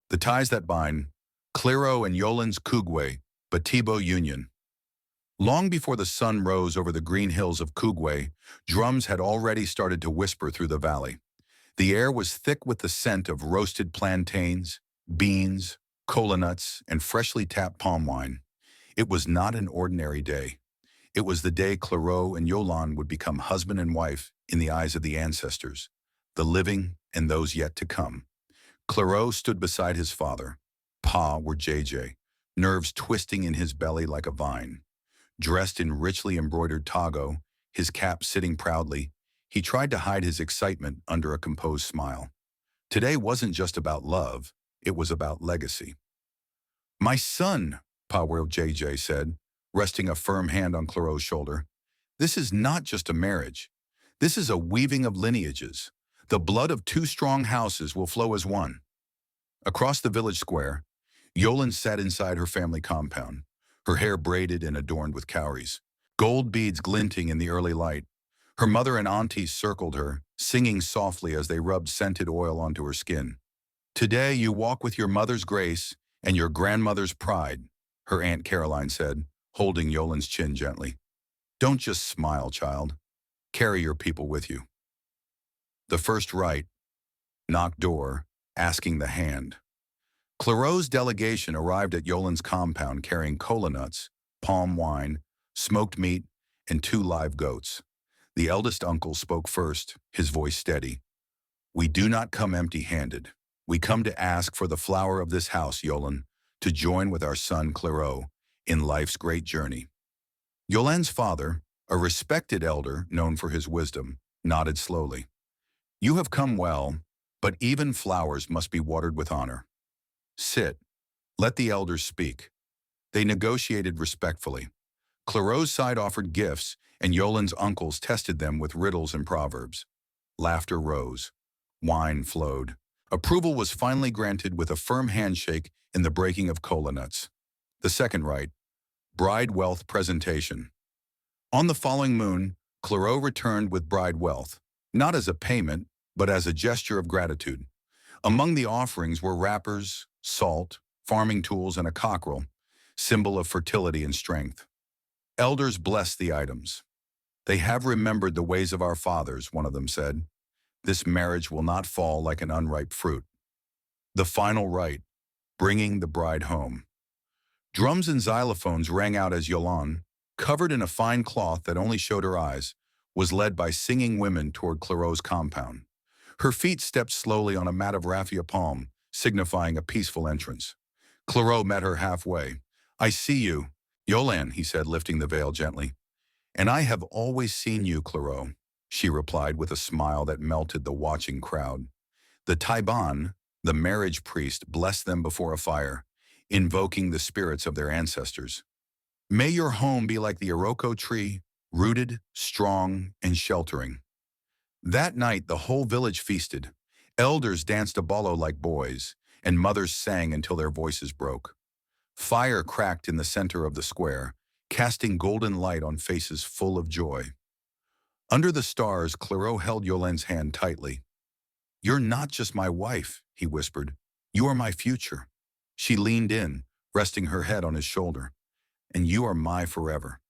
The ties that bind, Clereau and Yoland's Coogway, Batibo Union. Long before the sun rose over the green hills of Coogway, drums had already started to whisper through the valley. The air was thick with the scent of roasted plantains, beans, cola nuts, and freshly tapped palm wine. It was not an ordinary day. It was the day Clereau and Yoland would become husband and wife in the eyes of the ancestors, the living and those yet to come. Clereau stood beside his father. Pa were JJ, nerves twisting in his belly like a vine. Dressed in richly embroidered togo, his cap sitting proudly, he tried to hide his excitement under a composed smile. Today wasn't just about love, it was about legacy. "My son," Pa JJ said, resting a firm hand on Clereau's shoulder. "This is not just a marriage. This is a weaving of lineages. The blood of two strong houses will flow as one." Across the village square, Yoland sat inside her family compound, her hair braided and adorned with cowries, gold beads glinting in the early light. Her mother and aunties circled her, singing softly as they rubbed scented oil onto her skin. "Today you walk with your mother's grace and your grandmother's pride," her Aunt Caroline said, holding Yoland's chin gently. "Don't just smile, child. Carry your people with you." The first rite, knock door, asking the hand. Clereau's delegation arrived at Yoland's compound carrying cola nuts, palm wine, smoked meat, and 2 live goats. The eldest uncle spoke first, his voice steady. "We do not come empty-handed. We come to ask for the flower of this house, Yoland, to join with our son Clereau in life's great journey." Yoland's father, a respected elder known for his wisdom, nodded slowly. "You have come well, but even flowers must be watered with honor. Sit. Let the elders speak." They negotiated respectfully. Clereau's side offered gifts, and Yoland's uncles tested them with riddles and proverbs. Laughter rose. Wine flowed. Approval was finally granted with a firm handshake and the breaking of cola nuts. The second rite, bride wealth presentation. On the following moon, Clereau returned with bride wealth, not as a payment, but as a gesture of gratitude. Among the offerings were wrappers, salt, farming tools, and a cockerel, symbol of fertility and strength. Elders blessed the items. "They have remembered the ways of our fathers," one of them said. "This marriage will not fall like an unripe fruit." The final rite, bringing the bride home. Drums and xylophones rang out as Yoland, covered in a fine cloth that only showed her eyes, was led by singing women toward Clereau's compound. Her feet stepped slowly on a mat of raffia palm, signifying a peaceful entrance. Clereau met her halfway. "I see you, Yoland," he said, lifting the veil gently. "And I have always seen you, Clereau," she replied with a smile that melted the watching crowd. The Taiban, the marriage priest, blessed them before a fire, invoking the spirits of their ancestors. "May your home be like the Iroko tree, rooted, strong, and sheltering." That night, the whole village feasted. Elders danced a bolo like boys, and mothers sang until their voices broke. Fire cracked in the center of the square, casting golden light on faces full of joy. Under the stars, Clereau held Yoland's hand tightly. "You're not just my wife," he whispered. "You are my future." She leaned in, resting her head on his shoulder. "And you are my forever."